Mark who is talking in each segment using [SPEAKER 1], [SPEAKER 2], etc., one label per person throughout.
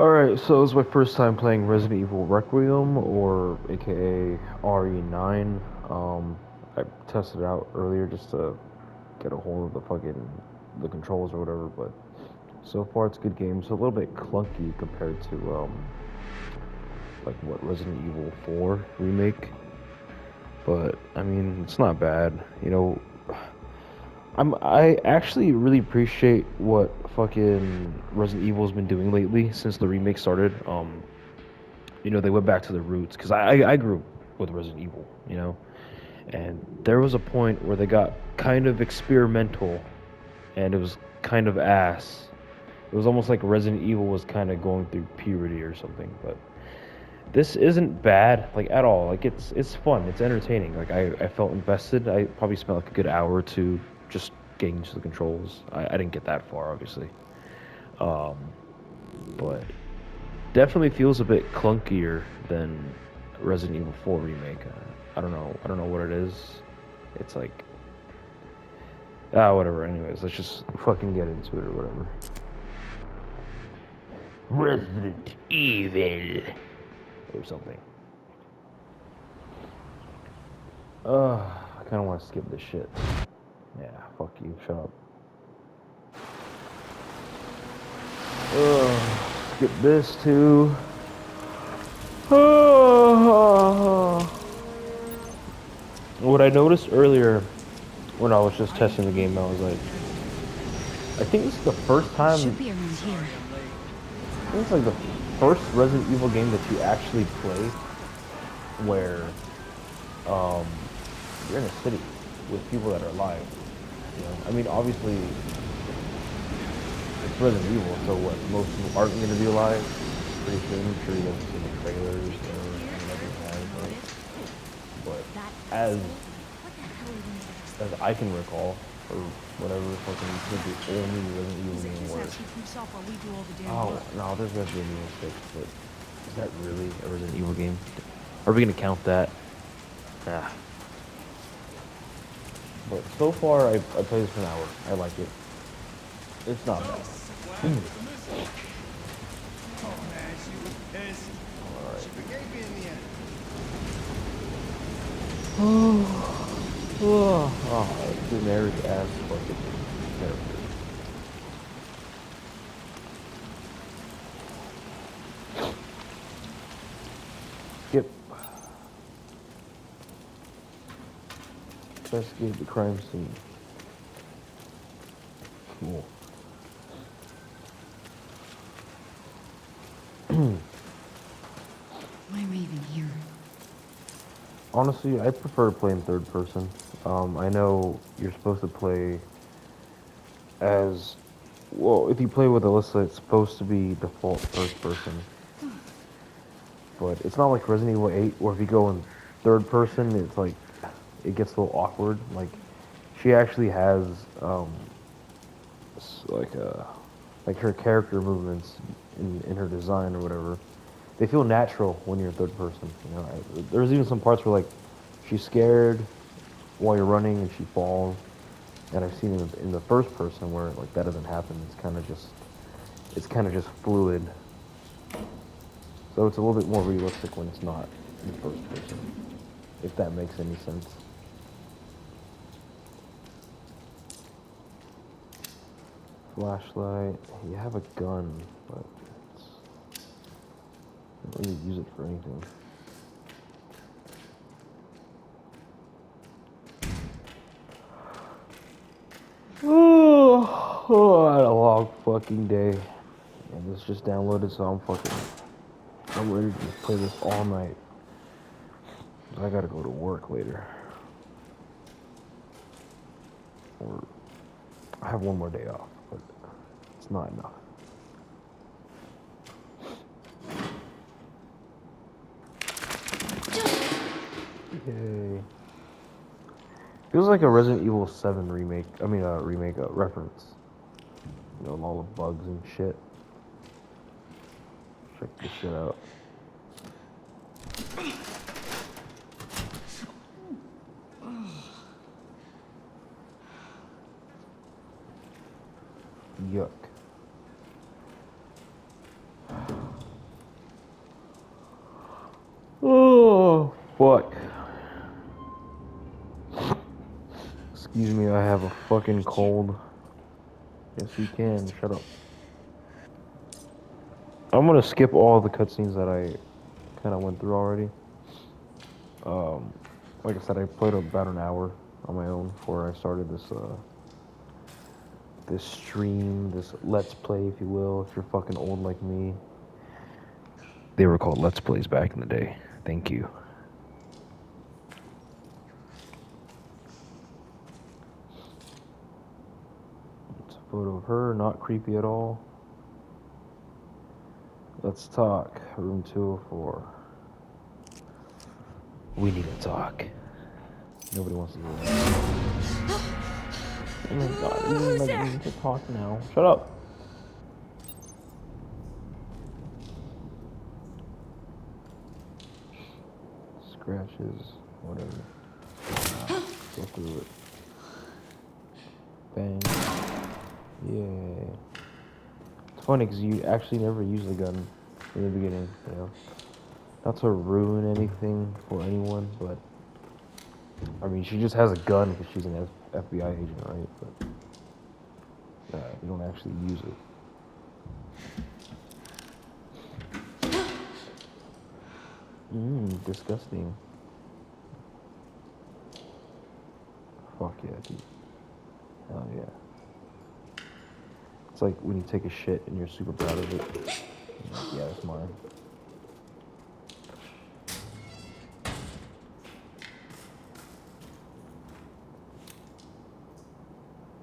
[SPEAKER 1] Alright, so it was my first time playing Resident Evil Requiem, or aka RE9. I tested it out earlier just to get a hold of the controls or whatever, but so far it's a good game. It's a little bit clunky compared to like what Resident Evil 4 remake, but I mean it's not bad. I actually really appreciate what fucking Resident Evil's been doing lately since the remake started. They went back to the roots because I grew up with Resident Evil, and there was a point where they got kind of experimental, and it was kind of ass. It was almost like Resident Evil was kind of going through puberty or something, but this isn't bad like at all. Like it's fun, it's entertaining. Like I felt invested. I probably spent like a good hour or two just getting into the controls. I didn't get that far, obviously, um, but definitely feels a bit clunkier than Resident Evil 4 remake. I don't know. I don't know what it is. It's like whatever. Anyways, let's just fucking get into it or whatever. Resident Evil or something. I kind of want to skip this shit. Yeah, fuck you. Shut up. Skip this too. What I noticed earlier when I was just testing the game, I was like, I think this is the first time.
[SPEAKER 2] Should be around here.
[SPEAKER 1] I think it's like the first Resident Evil game that you actually play where you're in a city with people that are alive. I mean, obviously it's Resident Evil, so what? Most people aren't going to be alive. Pretty soon, I'm sure you guys have seen the trailers or everything has, right? But as I can recall, or whatever, fucking this is the only Resident Evil game where no, there's Resident Evil 6, but is that really a Resident Evil game? Are we gonna count that? Ah. But so far, I played this for an hour. I like it. It's not bad. Oh, generic ass fucking character. Skip. Investigate the crime scene. Cool.
[SPEAKER 2] Why am I even here?
[SPEAKER 1] Honestly, I prefer playing third person. I know you're supposed to play as well. If you play with Alyssa, it's supposed to be default first person. But it's not like Resident Evil 8, where if you go in third person, it's like it gets a little awkward. Like she actually has like her character movements in her design or whatever. They feel natural when you're in third person. There's even some parts where like she's scared while you're running and she falls, and I've seen it in the first person where like that doesn't happen. It's kind of just fluid. So it's a little bit more realistic when it's not in first person, if that makes any sense. Flashlight. You have a gun, but you don't really use it for anything. I had a long fucking day, and it's just downloaded, so I'm ready to just play this all night. I gotta go to work later. Or I have one more day off, but it's not enough. Yay. Feels like a Resident Evil 7 remake. I mean, remake, reference. All the bugs and shit. Check this shit out. Yuck. Fuck. Excuse me, I have a fucking cold. Yes, you can. Shut up. I'm gonna skip all the cutscenes that I kind of went through already. Um, like I said, I played about an hour on my own before I started this stream, this let's play, if you will. If you're fucking old like me, they were called let's plays back in the day. Thank you. It's a photo of her, not creepy at all. Let's talk. Room 204. We need to talk. Nobody wants to hear that. Oh my god, we need to talk now. Shut up. Scratches, whatever. Go through it. Bang. Yeah. It's funny because you actually never use the gun in the beginning, you know. Not to ruin anything for anyone, but I mean, she just has a gun because she's an FBI agent, right? But you don't actually use it. Disgusting. Fuck yeah, dude. Hell yeah. It's like when you take a shit and you're super proud of it. Like, yeah, that's mine.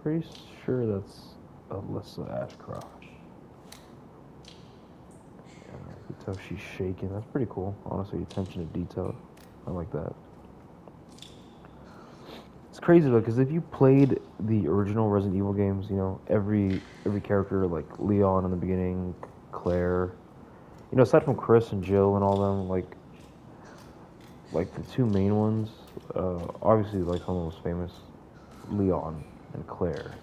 [SPEAKER 1] Pretty sure that's Alyssa Ashcroft. Yeah, you can tell she's shaking. That's pretty cool. Honestly, attention to detail. I like that. It's crazy though, because if you played the original Resident Evil games, you know, every character like Leon in the beginning, Claire, you know, aside from Chris and Jill and all them, like the two main ones, obviously like some of the most famous, Leon and Claire.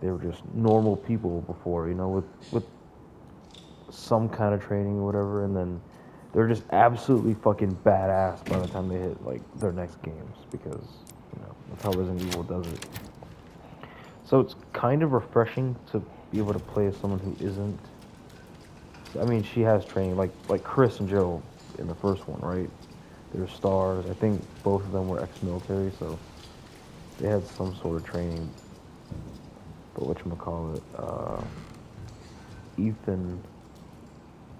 [SPEAKER 1] They were just normal people before, you know, with some kind of training or whatever, and then they're just absolutely fucking badass by the time they hit like their next games because you know that's how Resident Evil does it. So it's kind of refreshing to be able to play as someone who isn't. I mean, she has training, like Chris and Jill in the first one, right? They're stars. I think both of them were ex-military, so they had some sort of training. But whatchamacallit, Ethan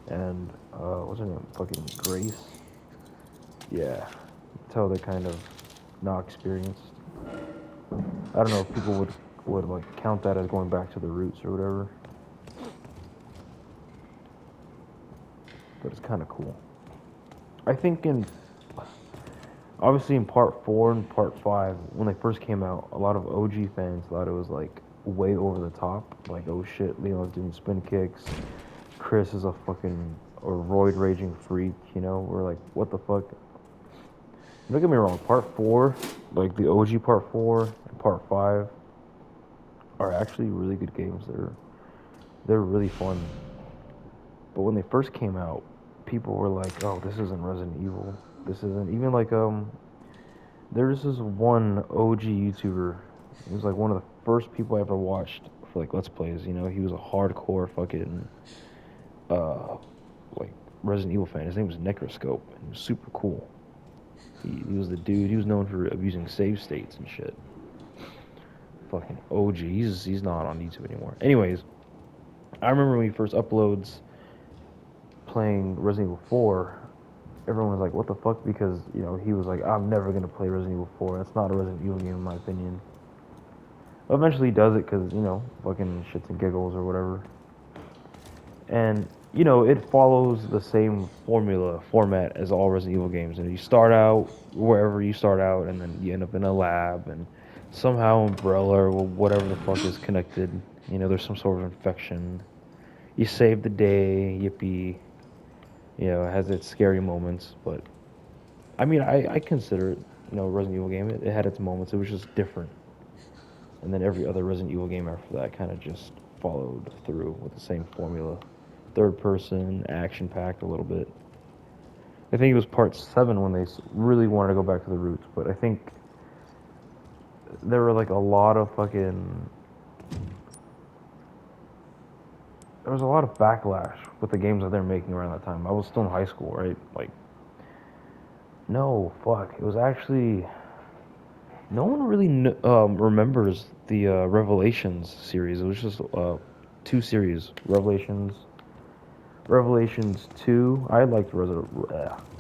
[SPEAKER 1] and what's her name? Fucking Grace. Yeah, tell they're kind of not experienced. I don't know if people would like count that as going back to the roots or whatever. But it's kind of cool. I think in obviously in part 4 and part 5 when they first came out, a lot of OG fans thought it was like way over the top. Like, oh shit, Leon's doing spin kicks. Chris is a fucking or roid raging freak. You know, we're like, what the fuck? Don't get me wrong. Part 4, like the OG part 4 and part 5, are actually really good games. They're really fun. But when they first came out, people were like, "Oh, this isn't Resident Evil. This isn't even like There's this one OG YouTuber. He was like one of the first people I ever watched for like Let's Plays. You know, he was a hardcore fucking uh like Resident Evil fan. His name was Necroscope, and he was super cool. He was the dude. He was known for abusing save states and shit. Fucking OG. He's not on YouTube anymore. Anyways, I remember when he first uploads playing Resident Evil 4, everyone was like, "What the fuck?" Because you know he was like, "I'm never gonna play Resident Evil 4. That's not a Resident Evil game in my opinion." But eventually he does it because you know fucking shits and giggles or whatever. And you know it follows the same format as all Resident Evil games. And you start out wherever you start out, and then you end up in a lab, and somehow Umbrella or whatever the fuck is connected. You know, there's some sort of infection. You save the day, yippee. You know, it has its scary moments, but I mean, I consider it, you know, a Resident Evil game. It had its moments. It was just different. And then every other Resident Evil game after that kind of just followed through with the same formula. Third person, action packed a little bit. I think it was part 7 when they really wanted to go back to the roots, but I think there were like a lot of fucking there was a lot of backlash with the games that they're making around that time. I was still in high school, right? Like, no, fuck. It was actually no one really remembers the Revelations series. It was just two series, Revelations 2. I liked Resident.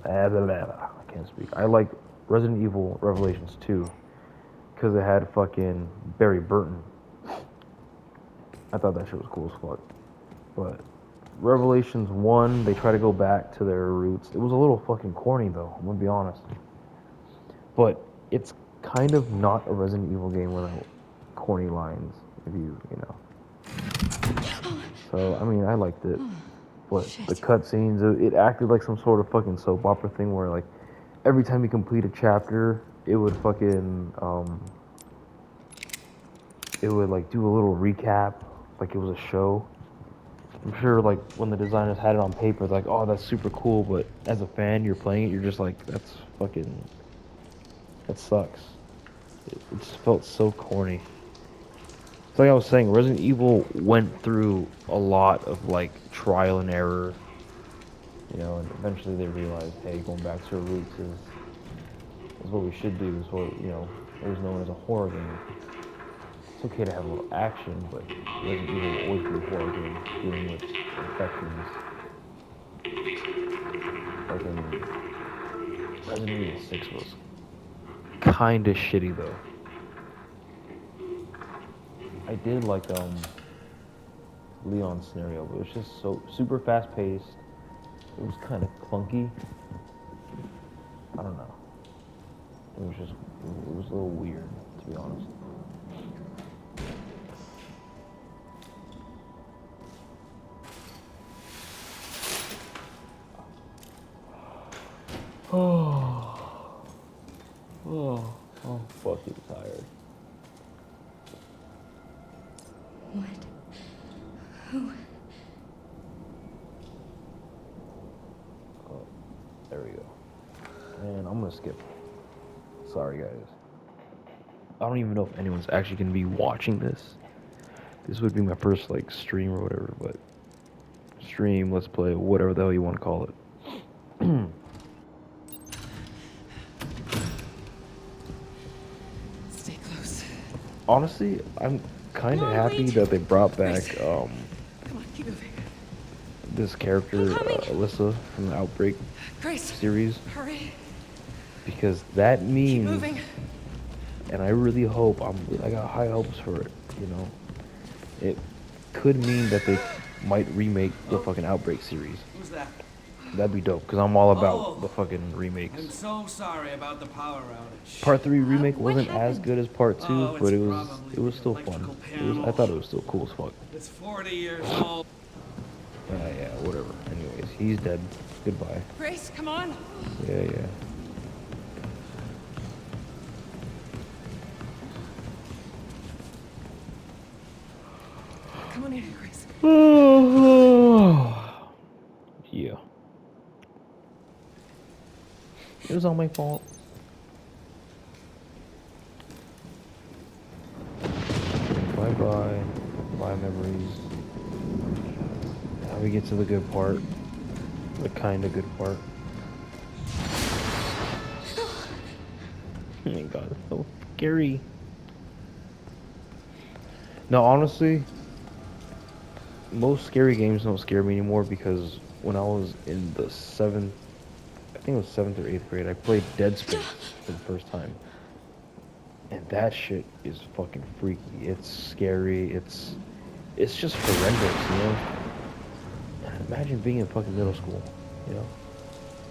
[SPEAKER 1] I can't speak. I liked Resident Evil Revelations 2 because it had fucking Barry Burton. I thought that shit was cool as fuck. But Revelations 1, they try to go back to their roots. It was a little fucking corny though, I'm gonna be honest. But it's kind of not a Resident Evil game without corny lines, if you know. So, I mean, I liked it. But the
[SPEAKER 2] Shit.
[SPEAKER 1] cutscenes, it acted like some sort of fucking soap opera thing where, like, every time you complete a chapter, it would fucking, it would, like, do a little recap, like it was a show. I'm sure, like, when the designers had it on paper, like, oh, that's super cool, but as a fan, you're playing it, you're just like, that's fucking, that sucks. It just felt so corny. It's like I was saying, Resident Evil went through a lot of, like, trial and error, you know, and eventually they realized, hey, going back to our roots is what we should do, is what, you know, it was known as a horror game. It's okay to have a little action, but Resident Evil will always be a horror game, dealing with infections. Fucking Resident Evil 6 was kinda shitty though. I did like Leon's scenario, but it was just so super fast paced. It was kind of clunky. I don't know. It was a little weird, to be honest. Oh, I'm fucking tired.
[SPEAKER 2] What? Who?
[SPEAKER 1] Oh, there we go. And I'm gonna skip. Sorry, guys. I don't even know if anyone's actually gonna be watching this. This would be my first like stream or whatever, but stream, let's play, whatever the hell you want to call it.
[SPEAKER 2] Stay close.
[SPEAKER 1] Honestly, I'm kind
[SPEAKER 2] Come
[SPEAKER 1] of
[SPEAKER 2] on,
[SPEAKER 1] happy
[SPEAKER 2] wait.
[SPEAKER 1] that they brought
[SPEAKER 2] Grace.
[SPEAKER 1] back
[SPEAKER 2] Come on, keep moving.
[SPEAKER 1] this
[SPEAKER 2] I'm
[SPEAKER 1] character
[SPEAKER 2] coming.
[SPEAKER 1] Alyssa from the Outbreak
[SPEAKER 2] Grace.
[SPEAKER 1] series
[SPEAKER 2] Hurry.
[SPEAKER 1] because that
[SPEAKER 2] Keep
[SPEAKER 1] means,
[SPEAKER 2] moving.
[SPEAKER 1] and I really hope I got high hopes for it. You know, it could mean that they might remake the fucking Outbreak series.
[SPEAKER 3] Who's that?
[SPEAKER 1] That'd be dope because I'm all about the
[SPEAKER 3] Oh,
[SPEAKER 1] fucking remakes.
[SPEAKER 3] I'm so sorry about the power outage.
[SPEAKER 1] Part 3 remake
[SPEAKER 2] What
[SPEAKER 1] wasn't as
[SPEAKER 2] happened?
[SPEAKER 1] good as Part 2,
[SPEAKER 3] Oh,
[SPEAKER 1] but
[SPEAKER 3] it's
[SPEAKER 1] it
[SPEAKER 3] probably
[SPEAKER 1] was
[SPEAKER 3] the
[SPEAKER 1] still fun.
[SPEAKER 3] electrical
[SPEAKER 1] I thought
[SPEAKER 3] panel.
[SPEAKER 1] it was still cool as fuck.
[SPEAKER 3] It's 40 years old.
[SPEAKER 1] Yeah, whatever. Anyways, he's dead. Goodbye.
[SPEAKER 2] Grace, come on.
[SPEAKER 1] Yeah.
[SPEAKER 2] Come on in, Grace.
[SPEAKER 1] Yeah. It was all my fault. Bye. Bye, memories. Now we get to the good part. The kinda good part. Oh my god, it's so scary. No, honestly, most scary games don't scare me anymore because when I was in the I think it was 7th or 8th grade, I played Dead Space for the first time. And that shit is fucking freaky. It's scary. It's just horrendous, you know? Imagine being in fucking middle school, you know?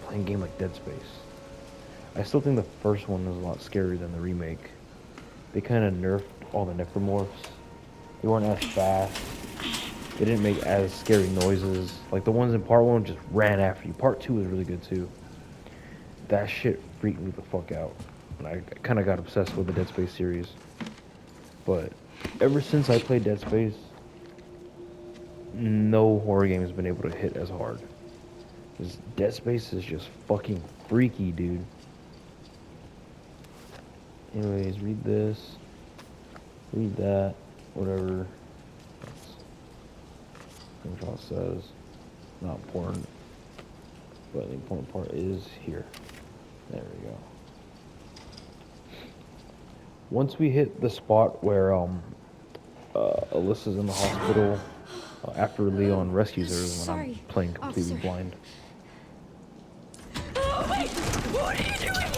[SPEAKER 1] Playing a game like Dead Space. I still think the first one is a lot scarier than the remake. They kind of nerfed all the necromorphs. They weren't as fast. They didn't make as scary noises. Like the ones in part 1 just ran after you. Part 2 was really good too. That shit freaked me the fuck out. And I kind of got obsessed with the Dead Space series. But ever since I played Dead Space, no horror game has been able to hit as hard. This Dead Space is just fucking freaky, dude. Anyways, read this. Read that. Whatever. That's what it says. Not important. But the important part is here. There we go. Once we hit the spot where Alyssa's in the hospital after Leon rescues her, is when I'm
[SPEAKER 4] Sorry,
[SPEAKER 1] playing completely
[SPEAKER 4] officer.
[SPEAKER 1] blind.
[SPEAKER 4] Oh, wait! What are you doing?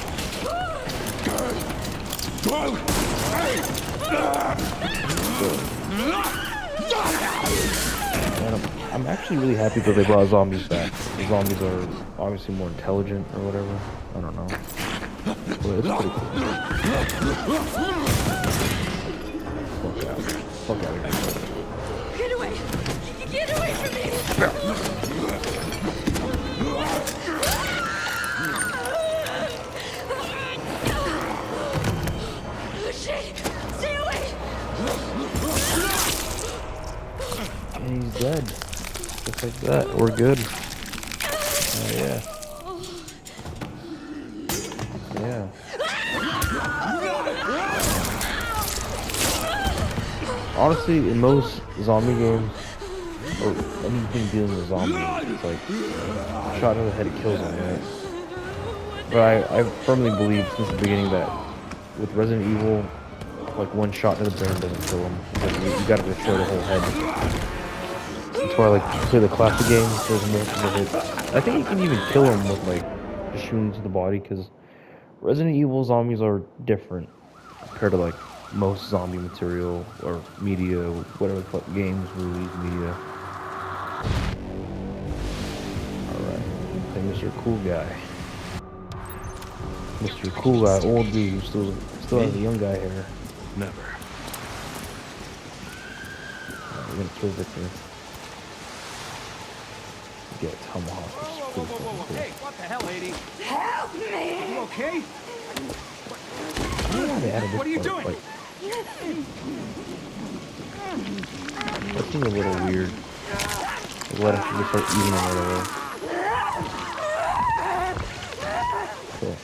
[SPEAKER 1] And I'm actually really happy that they brought zombies back. The zombies are obviously more intelligent or whatever. I don't know. But it's pretty cool. Fuck out. Fuck out of here.
[SPEAKER 4] Get away! Get away from me! Oh, shit! Stay away!
[SPEAKER 1] And he's dead. Just like that. We're good. Oh, yeah. Yeah. Honestly, in most zombie games, or anything dealing with zombies, it's like, shot to the head, it kills them, right? But I firmly believe since the beginning that with Resident Evil, like one shot to the brain doesn't kill them. Like, you gotta destroy the whole head. That's why, like, you play the classic games, there's multiple hits. I think you can even kill them with, like, just shooting to the body, because Resident Evil zombies are different compared to, like, most zombie material or media, whatever the fuck, games, movies, media. Alright, hey, Mr. Cool Guy. Mr. Cool Guy, old dude who still has a young guy hair.
[SPEAKER 5] Never.
[SPEAKER 1] Alright, we're gonna kill Victor. Get a tomahawk, which is pretty fucking cool.
[SPEAKER 3] Hey, what the hell, lady?
[SPEAKER 4] Help me!
[SPEAKER 3] You okay?
[SPEAKER 1] Yeah, they added this
[SPEAKER 3] What are you
[SPEAKER 1] part,
[SPEAKER 3] doing?
[SPEAKER 1] like, that seemed a little weird. Like, why don't you just start eating them right away? Cool.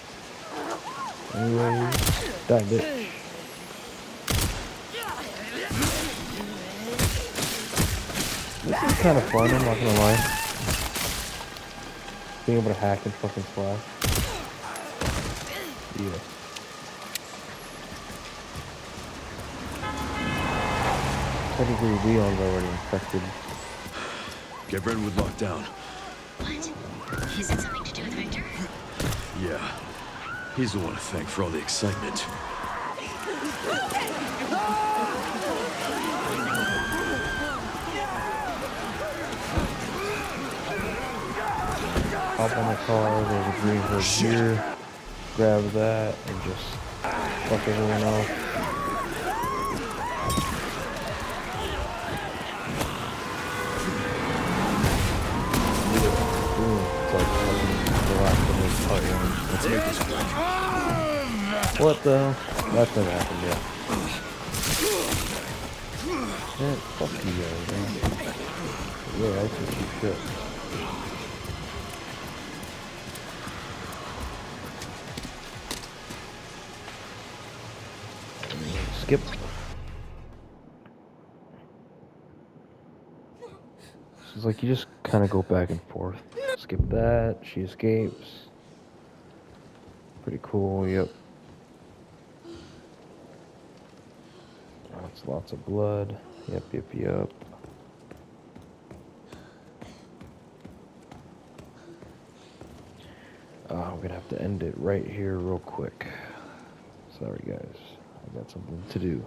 [SPEAKER 1] Anyway, die, bitch. This is kind of fun, I'm not gonna lie. Being able to hack and fucking slash. Yeah. Technically, Leon's already infected.
[SPEAKER 5] Get Redwood locked down.
[SPEAKER 6] What? Is it something to do with Victor?
[SPEAKER 5] Yeah. He's the one to thank for all the excitement.
[SPEAKER 1] Hop on the car, there's a green hood here. Grab that and just fuck everyone else. Boom. It's like fucking the last one was part one.
[SPEAKER 5] Let's make this quick.
[SPEAKER 1] What the hell? That's never happened yet. Man, fuck you guys, man. Yeah, I can keep shit. Skip. It's like you just kind of go back and forth. Skip that. She escapes. Pretty cool. Yep. That's lots of blood. Yep. I'm gonna have to end it right here real quick. Sorry guys, I got something to do.